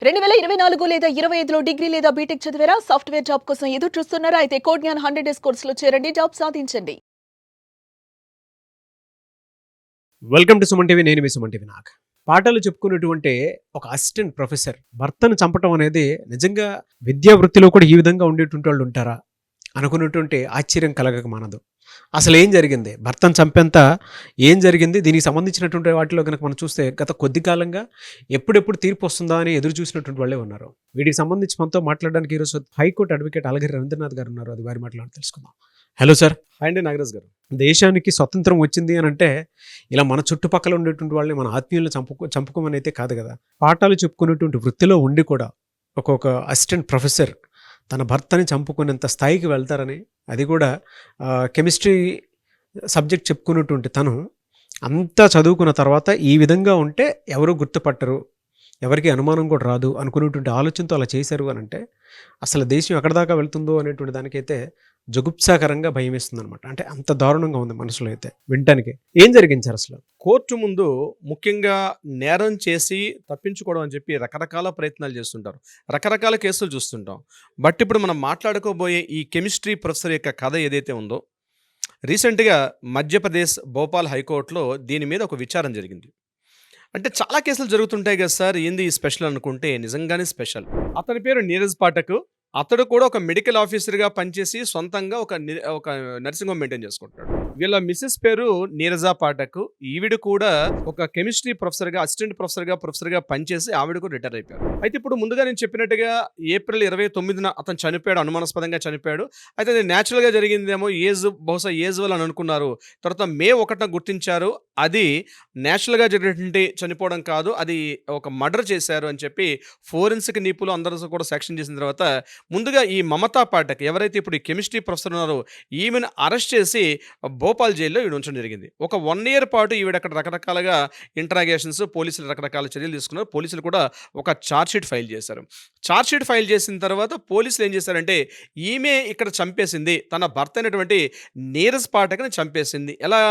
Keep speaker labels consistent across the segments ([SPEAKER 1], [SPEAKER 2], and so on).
[SPEAKER 1] 2024 లేదా 25లో డిగ్రీ లేదా బీటెక్ చదివారా? సాఫ్ట్‌వేర్ జాబ్ కోసం ఎదురు చూస్తున్నారా? అయితే కోడ్ జ్ఞాన్ 100 డేస్ కోర్సులో చేరండి. జాబ్ సాధించండి.
[SPEAKER 2] Welcome to Suman TV. నేను మీ సుమన్ టీవీ నాగ్. పాఠాలు చెప్పుకున్నటువంటి ఒక అసిస్టెంట్ ప్రొఫెసర్ భర్తను చంపటం అనేది నిజంగా విద్యా వృత్తిలో కూడా ఈ విధంగా ఉండేటువంటి వాళ్ళు ఉంటారా అనుకున్నటువంటి ఆశ్చర్యం కలగక మానదు. అసలు ఏం జరిగింది, భర్తను చంపేంత ఏం జరిగింది, దీనికి సంబంధించినటువంటి వాటిలో కనుక మనం చూస్తే గత కొద్ది కాలంగా ఎప్పుడెప్పుడు తీర్పు వస్తుందా అని ఎదురు చూసినటువంటి వాళ్ళే ఉన్నారు. వీటికి సంబంధించి మనతో మాట్లాడడానికి ఈరోజు హైకోర్టు అడ్వకేట్ అలగిరి రవీంద్రనాథ్ గారు ఉన్నారు. అది వారి మాట్లాడి తెలుసుకుందాం. Hello sir. హాయ్ అండి నాగరాజ్ గారు. దేశానికి స్వతంత్రం వచ్చింది అని అంటే ఇలా మన చుట్టుపక్కల ఉండేటువంటి వాళ్ళని మన ఆత్మీయులను చంపుకోమని అయితే కాదు కదా. పాఠాలు చెప్పుకునేటువంటి వృత్తిలో ఉండి కూడా ఒక్కొక్క అసిస్టెంట్ ప్రొఫెసర్ తన భర్తని చంపుకునేంత స్థాయికి వెళ్తారని, అది కూడా కెమిస్ట్రీ సబ్జెక్ట్ చెప్పుకున్నటువంటి తను అంతా చదువుకున్న తర్వాత ఈ విధంగా ఉంటే ఎవరు గుర్తుపట్టరు, ఎవరికి అనుమానం కూడా రాదు అనుకునేటువంటి ఆలోచనతో అలా చేశారు అని అంటే అసలు దేశం ఎక్కడ దాకా వెళ్తుందో అనేటువంటి దానికైతే జుగుప్సాకరంగా భయం వేస్తుంది అనమాట. అంటే అంత దారుణంగా ఉంది మనసులో అయితే వినటానికి. ఏం జరిగింది సార్ అసలు?
[SPEAKER 3] కోర్టు ముందు ముఖ్యంగా నేరం చేసి తప్పించుకోవడం అని చెప్పి రకరకాల ప్రయత్నాలు చేస్తుంటారు, రకరకాల కేసులు చూస్తుంటాం. బట్ ఇప్పుడు మనం మాట్లాడుకోబోయే ఈ కెమిస్ట్రీ ప్రొఫెసర్ యొక్క కథ ఏదైతే ఉందో, రీసెంట్గా మధ్యప్రదేశ్ భోపాల్ హైకోర్టులో దీని మీద ఒక విచారణ జరిగింది. అంటే చాలా కేసులు జరుగుతుంటాయి కదా సార్, ఏంది ఈ స్పెషల్ అనుకుంటే నిజంగానే స్పెషల్. అతని పేరు నీరజ్ పాఠక్. అతడు కూడా ఒక మెడికల్ ఆఫీసర్గా పనిచేసి సొంతంగా ఒక నర్సింగ్ హోమ్ మెయింటైన్ చేసుకుంటాడు. వీళ్ళ మిస్సెస్ పేరు నీరజా పాఠక్. ఈవిడ కూడా ఒక కెమిస్ట్రీ ప్రొఫెసర్గా పనిచేసి ఆవిడ కూడా రిటైర్ అయిపోయారు. అయితే ఇప్పుడు ముందుగా నేను చెప్పినట్టుగా ఏప్రిల్ 29న అతను చనిపోయాడు, అనుమానాస్పదంగా చనిపోయాడు. అయితే అది న్యాచురల్గా జరిగిందేమో, బహుశా ఏజ్ వల్ల అని అనుకున్నారు. తర్వాత మే 1న గుర్తించారు అది న్యాచురల్గా జరిగినటువంటి చనిపోవడం కాదు, అది ఒక మర్డర్ చేశారు అని చెప్పి ఫోరెన్సిక్ నిపుణులు అందరూ కూడా సాక్ష్యం చేసిన తర్వాత ముందుగా ఈ మమతా పాఠక్ ఎవరైతే ఇప్పుడు ఈ కెమిస్ట్రీ ప్రొఫెసర్ ఉన్నారో ఈమెను అరెస్ట్ చేసి భోపాల్ జైల్లో ఈవిడ ఉంచడం జరిగింది. ఒక 1 year పాటు ఈవిడ అక్కడ రకరకాలుగా ఇంటరాగేషన్స్, పోలీసులు రకరకాల చర్యలు తీసుకున్నారు. పోలీసులు కూడా ఒక ఛార్జ్షీట్ ఫైల్ చేశారు. ఛార్జ్షీట్ ఫైల్ చేసిన తర్వాత పోలీసులు ఏం చేశారంటే ఈమె ఇక్కడ చంపేసింది, తన భర్త అయినటువంటి నీరజ్ పాఠక్ని చంపేసింది. ఎలా?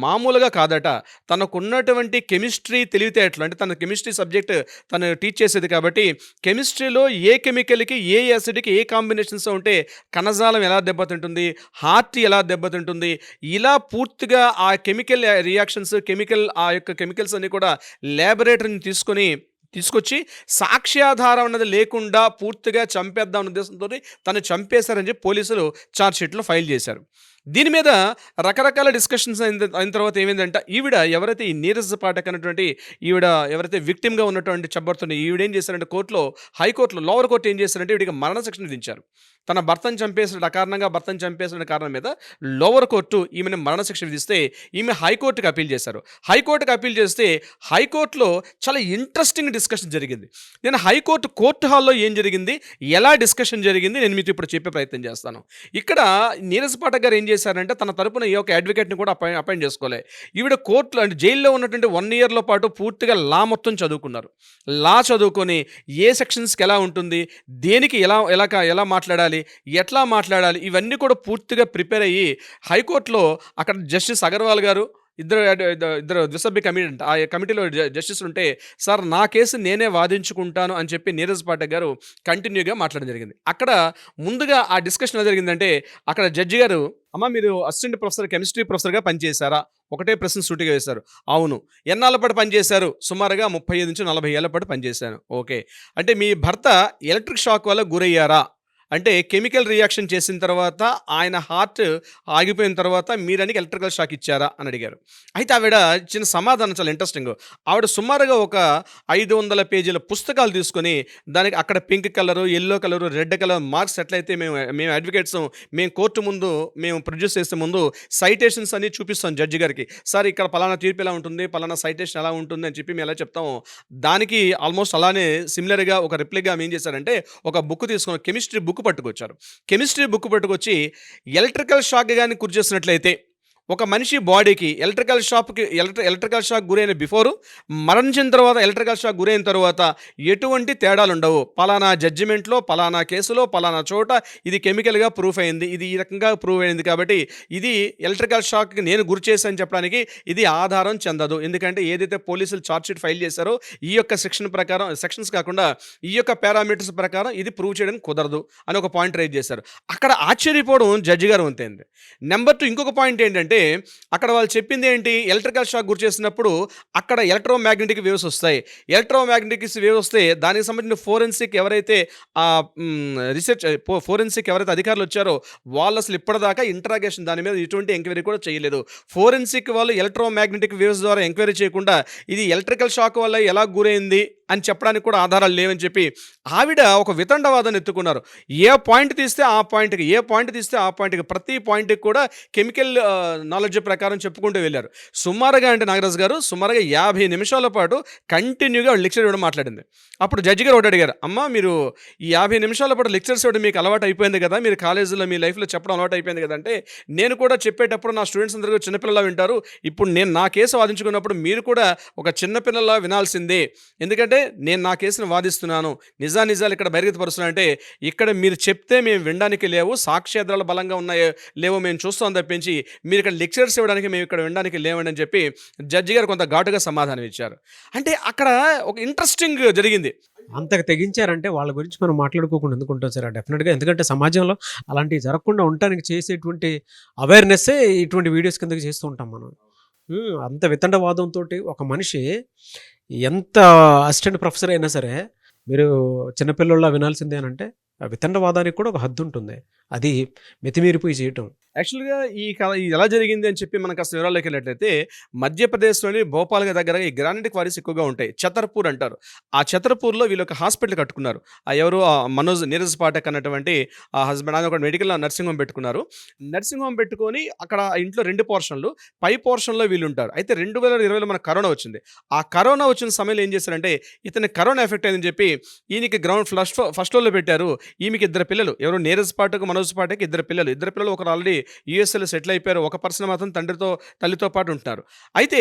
[SPEAKER 3] మామూలుగా కాదట, తనకున్నటువంటి కెమిస్ట్రీ తెలివితేటలు, అంటే తన కెమిస్ట్రీ సబ్జెక్ట్ తను టీచ్ చేసేది కాబట్టి కెమిస్ట్రీలో ఏ కెమికల్కి ఏ యాసిడ్కి ఏ కాంబినేషన్స్ ఉంటే కణజాలం ఎలా దెబ్బతింటుంది, హార్ట్ ఎలా దెబ్బతింటుంది, ఇలా పూర్తిగా ఆ కెమికల్ రియాక్షన్స్, ఆ యొక్క కెమికల్స్ అన్ని కూడా ల్యాబొరేటరీని తీసుకొచ్చి సాక్ష్యాధారం అన్నది లేకుండా పూర్తిగా చంపేద్దాం అనే ఉద్దేశంతో తను చంపేశారని చెప్పి పోలీసులు ఛార్జ్షీట్లో ఫైల్ చేశారు. దీని మీద రకరకాల డిస్కషన్స్ అయిన తర్వాత ఏమైందంటే ఈవిడ ఎవరైతే ఈ నీరజ్ పాఠక్ అనేటువంటి ఈవిడ ఎవరైతే విక్టిమ్గా ఉన్నటువంటి చబ్బడుతుంది, ఈవిడ ఏం చేశారంటే హైకోర్టులో లోవర్ కోర్టు ఏం చేశారంటే ఈవిడికి మరణ శిక్షణ విధించారు. తన భర్తను చంపేసిన కారణం మీద లోవర్ కోర్టు ఈమెను మరణశిక్ష విధిస్తే ఈమె హైకోర్టుకి అప్పీల్ చేశారు. హైకోర్టుకి అప్పీల్ చేస్తే హైకోర్టులో చాలా ఇంట్రెస్టింగ్ డిస్కషన్ జరిగింది. నేను కోర్టు హాల్లో ఏం జరిగింది, ఎలా డిస్కషన్ జరిగింది నేను మీతో ఇప్పుడు చెప్పే ప్రయత్నం చేస్తాను. ఇక్కడ నీరజ్ పాఠక్ గారు ఏం చేశారంటే తన తరపున ఈ యొక్క అడ్వకేట్ని కూడా అపాయింట్ చేసుకోలే. ఈవిడ కోర్టులో అంటే జైల్లో ఉన్నటువంటి 1 year పాటు పూర్తిగా లా మొత్తం చదువుకున్నారు. లా చదువుకొని ఏ సెక్షన్స్కి ఎలా ఉంటుంది, దేనికి ఎలా మాట్లాడాలి, ఎట్లా మాట్లాడాలి, ఇవన్నీ కూడా పూర్తిగా ప్రిపేర్ అయ్యి హైకోర్టులో అక్కడ జస్టిస్ అగర్వాల్ గారు ఇద్దరు ద్విసభ్య కమిటీ, ఆ కమిటీలో జస్టిస్ ఉంటే సార్ నా కేసు నేనే వాదించుకుంటాను అని చెప్పి నీరజ్ పాఠక్ గారు కంటిన్యూగా మాట్లాడడం జరిగింది. అక్కడ ముందుగా ఆ డిస్కషన్ ఎలా జరిగిందంటే అక్కడ జడ్జి గారు, అమ్మ మీరు అసిస్టెంట్ ప్రొఫెసర్ కెమిస్ట్రీ ప్రొఫెసర్గా పనిచేశారా? ఒకటే ప్రశ్న సూటిగా వేశారు. అవును. ఎన్నాళ్ళ పాటు పనిచేశారు? సుమారుగా 35 నుంచి 40 ఏళ్ల పాటు పనిచేశాను. ఓకే. అంటే మీ భర్త ఎలక్ట్రిక్ షాక్ వల్ల గురయ్యారా? అంటే కెమికల్ రియాక్షన్ చేసిన తర్వాత ఆయన హార్ట్ ఆగిపోయిన తర్వాత మీరనికి ఎలక్ట్రికల్ షాక్ ఇచ్చారా అని అడిగారు. అయితే ఆవిడ ఇచ్చిన సమాధానం చాలా ఇంట్రెస్టింగ్. ఆవిడ సుమారుగా ఒక 500 పేజీల పుస్తకాలు తీసుకొని దానికి అక్కడ pink colour, yellow colour, red colour marks ఎట్లయితే మేము అడ్వకేట్స్ మేము కోర్టు ముందు మేము ప్రొడ్యూస్ చేసే ముందు సైటేషన్స్ అన్ని చూపిస్తాం జడ్జి గారికి. సార్ ఇక్కడ పలానా తీర్పు ఎలా ఉంటుంది, పలానా సైటేషన్ ఎలా ఉంటుంది అని చెప్పి మేము ఎలా చెప్తాము, దానికి ఆల్మోస్ట్ అలానే సిమిలర్గా ఒక రిప్లైగా ఏం చేశారంటే ఒక బుక్ తీసుకొని కెమిస్ట్రీ బుక్ పట్టుకొచ్చారు. కెమిస్ట్రీ బుక్ పట్టుకొచ్చి ఎలక్ట్రికల్ షాక్ కానీ గురి చేసినట్లయితే ఒక మనిషి బాడీకి ఎలక్ట్రికల్ షాక్ గురైన బిఫోరు, మరణించిన తర్వాత ఎలక్ట్రికల్ షాక్ గురైన తర్వాత ఎటువంటి తేడాలు ఉండవు. పలానా జడ్జిమెంట్లో, పలానా కేసులో, పలానా చోట ఇది కెమికల్గా ప్రూఫ్ అయింది, ఇది ఈ రకంగా ప్రూవ్ అయింది కాబట్టి ఇది ఎలక్ట్రికల్ షాక్కి నేను గురి చేశాను చెప్పడానికి ఇది ఆధారం చెందదు. ఎందుకంటే ఏదైతే పోలీసులు ఛార్జ్షీట్ ఫైల్ చేశారో ఈ యొక్క సెక్షన్స్ కాకుండా ఈ యొక్క పారామీటర్స్ ప్రకారం ఇది ప్రూవ్ చేయడానికి కుదరదు అని ఒక పాయింట్ రైజ్ చేశారు. అక్కడ ఆశ్చర్యపోవడం జడ్జి గారు వంతైంది. నెంబర్ 2 ఇంకొక పాయింట్ ఏంటంటే అక్కడ వాళ్ళు చెప్పింది ఏంటి, ఎలక్ట్రికల్ షాక్ గురి చేసినప్పుడు అక్కడ ఎలక్ట్రోమాగ్నెటిక్ వేవ్స్ వస్తాయి. ఎలక్ట్రోమాగ్నెటిక్ వేవ్ వస్తే దానికి సంబంధించిన ఫోరెన్సిక్ ఎవరైతే అధికారులు వచ్చారో వాళ్ళు అసలు ఇప్పటిదాకా ఇంటరాగేషన్ దాని మీద ఎటువంటి ఎంక్వైరీ కూడా చేయలేదు. ఫోరెన్సిక్ వాళ్ళు ఎలక్ట్రోమాగ్నెటిక్ వేవ్స్ ద్వారా ఎంక్వైరీ చేయకుండా ఇది ఎలక్ట్రికల్ షాక్ వల్ల ఎలా గురైంది అని చెప్పడానికి కూడా ఆధారాలు లేవని చెప్పి ఆవిడ ఒక వితండవాదాన్ని ఎత్తుకున్నారు. ఏ పాయింట్ తీస్తే ఆ పాయింట్కి ప్రతి పాయింట్కి కూడా కెమికల్ నాలెడ్జ్ ప్రకారం చెప్పుకుంటూ వెళ్ళారు. సుమారుగా అంటే నాగరాజు గారు 50 నిమిషాల పాటు కంటిన్యూగా లెక్చర్ ఇవ్వడం మాట్లాడింది. అప్పుడు జడ్జి గారు ఒకటి అడిగారు, అమ్మ మీరు ఈ 50 నిమిషాల పాటు లెక్చర్స్ ఇవ్వడం మీకు అలవాటు అయిపోయింది కదా, మీరు కాలేజీలో మీ లైఫ్లో చెప్పడం అలవాటు అయిపోయింది కదా అంటే, నేను కూడా చెప్పేటప్పుడు నా స్టూడెంట్స్ అందరూ చిన్నపిల్లలా వింటారు, ఇప్పుడు నేను నా కేసు వాదించుకున్నప్పుడు మీరు కూడా ఒక చిన్నపిల్లలా వినాల్సిందే, ఎందుకంటే నేను నా కేసును వాదిస్తున్నాను, నిజాలు ఇక్కడ బహిర్గతపరుస్తున్నా అంటే ఇక్కడ మీరు చెప్తే మేము వినడానికి లేవు, సాక్ష్యాధారాలు బలంగా ఉన్నాయో లేవో మేము చూస్తాం తప్పించి మీరు ఇక్కడ లెక్చర్స్ ఇవ్వడానికి మేము ఇక్కడ వినడానికి లేవండి అని చెప్పి జడ్జి గారు కొంత ఘాటుగా సమాధానం ఇచ్చారు. అంటే అక్కడ ఒక ఇంట్రెస్టింగ్ జరిగింది.
[SPEAKER 2] అంతకు తెగించారంటే వాళ్ళ గురించి మనం మాట్లాడుకోకుండా ఎందుకుంటాం సార్ డెఫినెట్గా. ఎందుకంటే సమాజంలో అలాంటివి జరగకుండా ఉండటానికి చేసేటువంటి అవేర్నెస్సే ఇటువంటి వీడియోస్ కిందకి చేస్తూ ఉంటాం మనం. అంత వితండవాదంతో ఒక మనిషి ఎంత అసిస్టెంట్ ప్రొఫెసర్ అయినా సరే మీరు చిన్నపిల్లల్లా వినాల్సిందే అని అంటే వితండవాదానికి కూడా ఒక హద్దు ఉంటుంది, అది మితిమీరిపోయి చేయటం.
[SPEAKER 3] యాక్చువల్గా ఈ కథ ఇది ఎలా జరిగింది అని చెప్పి మనకు అసలు వివరాల్లోకి వెళ్ళినట్లయితే మధ్యప్రదేశ్లోని భోపాల్కి దగ్గర ఈ గ్రానైట్ క్వారీస్ ఎక్కువగా ఉంటాయి, ఛతర్పూర్ అంటారు. ఆ ఛతర్పూర్లో వీళ్ళు ఒక హాస్పిటల్ కట్టుకున్నారు. ఎవరు నీరజ్ పాఠక్ అన్నటువంటి ఆ హస్బెండ్ ఆయన ఒక మెడికల్ నర్సింగ్ హోమ్ పెట్టుకున్నారు. నర్సింగ్ హోమ్ పెట్టుకొని అక్కడ ఇంట్లో 2 పోర్షన్లు, పై పోర్షన్లో వీళ్ళు ఉంటారు. అయితే 2020లో మనకు కరోనా వచ్చింది. ఆ కరోనా వచ్చిన సమయంలో ఏం చేశారంటే ఇతని కరోనా ఎఫెక్ట్ అయిందని చెప్పి ఈయనకి గ్రౌండ్ ఫస్ట్ ఫ్లోర్లో పెట్టారు. ఈమెకి 2 పిల్లలు, ఎవరు నీరజ్ పాఠక్, మనోజ్ పాఠక్ 2 పిల్లలు. ఒకరు ఆల్రెడీ యూఎస్ఏలో సెటిల్ అయిపోయారు, ఒక పర్సన్ మాత్రం తల్లితో పాటు ఉంటున్నారు. అయితే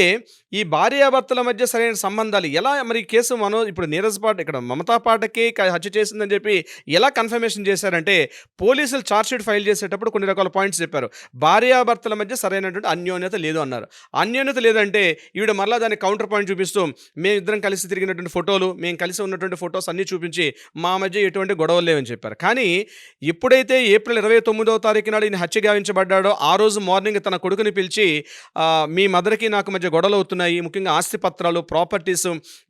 [SPEAKER 3] ఈ భార్యాభర్తల మధ్య సరైన సంబంధాలు ఎలా, మరి కేసు ఇప్పుడు నీరజ్ పాఠక్ ఇక్కడ మమతా పాఠకే హత్య చేసిందని చెప్పి ఎలా కన్ఫర్మేషన్ చేశారంటే పోలీసులు ఛార్జ్షీట్ ఫైల్ చేసేటప్పుడు కొన్ని రకాల పాయింట్స్ చెప్పారు. భార్యాభర్తల మధ్య సరైనటువంటి అన్యోన్యత లేదు అన్నారు. అన్యోన్యత లేదంటే ఈవిడ మరలా దాన్ని కౌంటర్ పాయింట్ చూపిస్తూ మేమిద్దరం కలిసి తిరిగినటువంటి ఫోటోలు, మేము కలిసి ఉన్నటువంటి ఫొటోస్ అన్నీ చూపించి మా మధ్య ఎటువంటి గొడవలు లేవని చెప్పారు. కానీ ఎప్పుడైతే ఏప్రిల్ 29వ తారీఖు నాడు ఈయన హత్య గావించబడ్డాడో ఆ రోజు మార్నింగ్ తన కొడుకుని పిలిచి మీ మదర్కి నాకు మధ్య గొడవలు అవుతున్నాయి, ముఖ్యంగా ఆస్తి పత్రాలు, ప్రాపర్టీస్,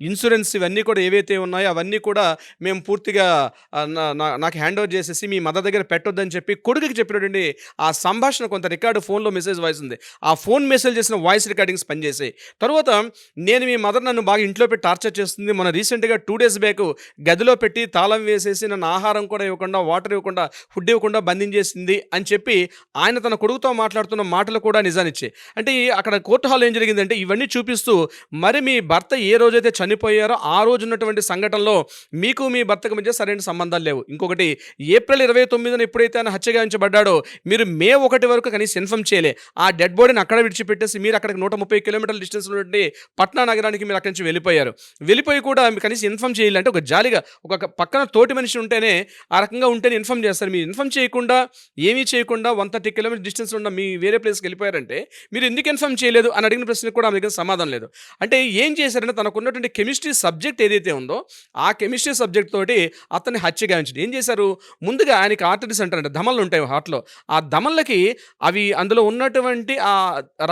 [SPEAKER 3] ఇన్సూరెన్స్ ఇవన్నీ కూడా ఏవైతే ఉన్నాయో అవన్నీ కూడా మేము పూర్తిగా నాకు హ్యాండ్ ఓవర్ చేసేసి మీ మదర్ దగ్గర పెట్టొద్దని చెప్పి కొడుకుకి చెప్పినటువంటి ఆ సంభాషణ కొంత రికార్డు ఫోన్లో మెసేజ్ వాయిస్ ఉంది. ఆ ఫోన్ మెసేజ్ చేసిన వాయిస్ రికార్డింగ్స్ పనిచేసాయి. తర్వాత నేను మీ మదర్ నన్ను బాగా ఇంట్లో పెట్టి టార్చర్ చేస్తుంది, మన రీసెంట్గా 2 days బ్యాక్ గదిలో పెట్టి తాళం వేసేసి నన్ను ఆహారం కూడా ఇవ్వకుండా, వాటర్ ఇవ్వకుండా, ఫుడ్ ఇవ్వకుండా బంధించేసింది అని చెప్పి ఆయన తన కొడుకుతో మాట్లాడుతున్న మాటలు కూడా నిజానిచ్చే. అంటే అక్కడ కోర్టు హాల్ ఏం జరిగిందంటే ఇవన్నీ చూపిస్తూ మరి మీ భర్త ఏ రోజైతే చనిపోయారో ఆ రోజు ఉన్నటువంటి సంఘటనలో మీకు మీ భర్తకు మధ్య సరైన సంబంధాలు లేవు. ఇంకొకటి ఏప్రిల్ 29న ఎప్పుడైతే ఆయన హత్య గావించబడ్డాడో మీరు మే 1 వరకు కనీసం ఇన్ఫార్మ్ చేయలే. ఆ డెడ్ బాడీని అక్కడ విడిచిపెట్టేసి మీరు అక్కడికి 130 కిలోమీటర్ల డిస్టెన్స్ ఉన్నటువంటి పట్నా నగరానికి మీరు అక్కడి నుంచి వెళ్ళిపోయి కూడా కనీసం ఇన్ఫార్మ్ చేయాలంటే ఒక జాలిగా ఒక పక్కన తోటి మనిషి ఉంటేనే ఆ రకంగా ఉంటేనే ఇన్ఫార్మ్ చేస్తారు. మీరు ఇన్ఫార్మ్ చేయకుండా, ఏమీ చేయకుండా 130 కిలోమీటర్ డిస్టెన్స్ ఉన్న మీ వేరే ప్లేస్కి వెళ్ళిపోయారంటే మీరు ఎందుకు ఇన్ఫార్మ్ చేయలేదు అని అడిగిన ప్రశ్నకు కూడా ఆమె దగ్గర సమాధానం లేదు. అంటే ఏం చేశారంటే తనకున్నటువంటి కెమిస్ట్రీ సబ్జెక్ట్ ఏదైతే ఉందో ఆ కెమిస్ట్రీ సబ్జెక్ట్ తోటి అతన్ని హత్య గావించడం. ఏం చేశారు, ముందుగా ఆయనకి ఆర్టరీస్ అంటారంటే దమలు ఉంటాయి హార్ట్లో, ఆ దమలకి అవి అందులో ఉన్నటువంటి ఆ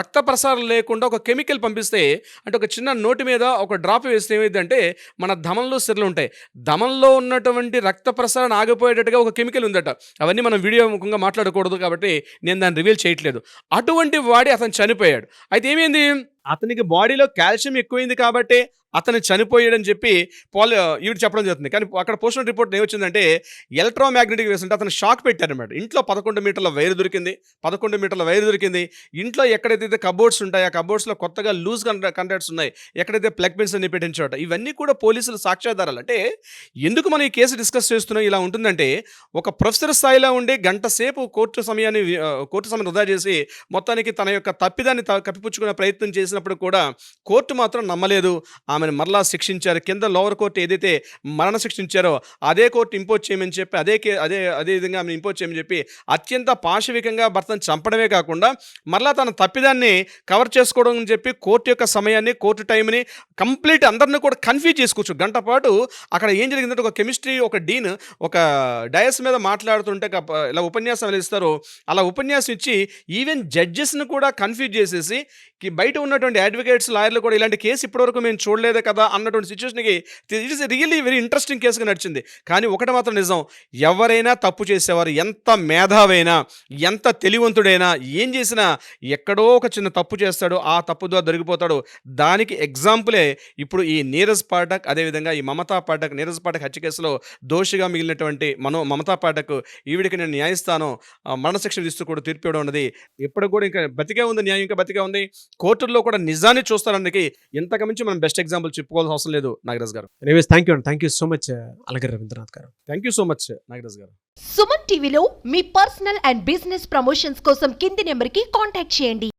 [SPEAKER 3] రక్త ప్రసారం లేకుండా ఒక కెమికల్ పంపిస్తే, అంటే ఒక చిన్న నోటి మీద ఒక డ్రాప్ వేస్తే ఏమైందంటే మన దమల్లో సిరలు ఉంటాయి, దమల్లో ఉన్నటువంటి రక్త ప్రసారం ఆగిపోయేటట్టుగా ఒక కెమికల్ ఉందట. అవన్నీ మనం వీడియో ముఖంగా మాట్లాడకూడదు కాబట్టి నేను దాన్ని రివీల్ చేయట్లేదు. అటువంటి వాడి అతను చనిపోయాడు. అయితే ఏమైంది, అతనికి బాడీలో కాల్షియం ఎక్కువైంది కాబట్టి అతను చనిపోయాడని చెప్పి ఈవిడ చెప్పడం జరుగుతుంది. కానీ అక్కడ పోస్ట్మార్టం రిపోర్ట్ ఏమొచ్చిందంటే ఎలక్ట్రోమాగ్నెటిక్ వేవ్స్ అంటే అతను షాక్ పెట్టారనమాట. ఇంట్లో 11 మీటర్ల వైర్ దొరికింది. ఇంట్లో ఎక్కడైతే కబోర్డ్స్ ఉంటాయో ఆ కబోర్డ్స్లో కొత్తగా లూజ్ కండక్ట్స్ ఉన్నాయి, ఎక్కడైతే ప్లగ్ పిన్స్ అన్ని పెట్టిన చోట, ఇవన్నీ కూడా పోలీసులు సాక్ష్యాధారాలు. అంటే ఎందుకు మనం ఈ కేసు డిస్కస్ చేస్తున్నాం ఇలా ఉంటుందంటే, ఒక ప్రొఫెసర్ స్థాయిలో ఉండి గంట సేపు కోర్టు సమయాన్ని వృధా చేసి మొత్తానికి తన యొక్క తప్పిదాన్ని కప్పిపుచ్చుకునే ప్రయత్నం చేసినప్పుడు కూడా కోర్టు మాత్రం నమ్మలేదు. ఆమెను మరలా శిక్షించారు. కింద లోవర్ కోర్టు ఏదైతే మరణ శిక్షించారో అదే కోర్టు ఇంపోజ్ చేయమని చెప్పి అదే విధంగా ఆమెను ఇంపోజ్ చేయమని చెప్పి అత్యంత పాశవికంగా భర్తను చంపడమే కాకుండా మరలా తన తప్పిదాన్ని కవర్ చేసుకోవడం అని చెప్పి కోర్టు యొక్క సమయాన్ని, కోర్టు టైంని కంప్లీట్ అందరిని కూడా కన్ఫ్యూజ్ చేసుకోవచ్చు. గంట పాటు అక్కడ ఏం జరిగిందంటే, ఒక కెమిస్ట్రీ ఒక డీన్ ఒక డయస్ మీద మాట్లాడుతుంటే ఇలా ఉపన్యాసం ఇస్తారో అలా ఉపన్యాసం ఇచ్చి ఈవెన్ జడ్జెస్ని కూడా కన్ఫ్యూజ్ చేసేసి బయట ఉన్నటువంటి అడ్వకేట్స్, లాయర్లు కూడా ఇలాంటి కేసు ఇప్పటివరకు మేము చూడలేదే కదా అన్నటువంటి సిచ్యువేషన్కి it is really very interesting కేసుగా నడిచింది. కానీ ఒకటి మాత్రం నిజం, ఎవరైనా తప్పు చేసేవారు, ఎంత మేధావైనా, ఎంత తెలివంతుడైనా, ఏం చేసినా ఎక్కడో ఒక చిన్న తప్పు చేస్తాడు, ఆ తప్పు ద్వారా దొరికిపోతాడు. దానికి ఎగ్జాంపులే ఇప్పుడు ఈ నీరజ్ పాఠక్, అదేవిధంగా ఈ మమతా పాఠక్, నీరజ్ పాఠక్ హత్య కేసులో దోషిగా మిగిలినటువంటి మమతా పాఠక్, ఈవిడికి నేను న్యాయస్థానం మరణశిక్ష విధిస్తూ కూడా తీర్పు ఇవ్వడం ఉన్నది. ఇప్పటికి కూడా ఇంకా బతికే ఉంది, న్యాయం ఇంకా బతికే ఉంది. కోర్టుల్లో కూడా నిజాన్ని చూస్తారనికి ఇంతకు మించి మనం బెస్ట్ ఎగ్జాంపుల్ చెప్పుకోవాల్సిన అవసరం లేదు. Nagaraj garu,
[SPEAKER 2] anyways thank you so much Alagiri Ravindranath garu.
[SPEAKER 3] Thank you so much Nagaraj garu.
[SPEAKER 4] Suman టీవీలో మీ పర్సనల్ అండ్ బిజినెస్ ప్రమోషన్స్ కోసం కింది నెంబర్కి కాంటాక్ట్ చేయండి.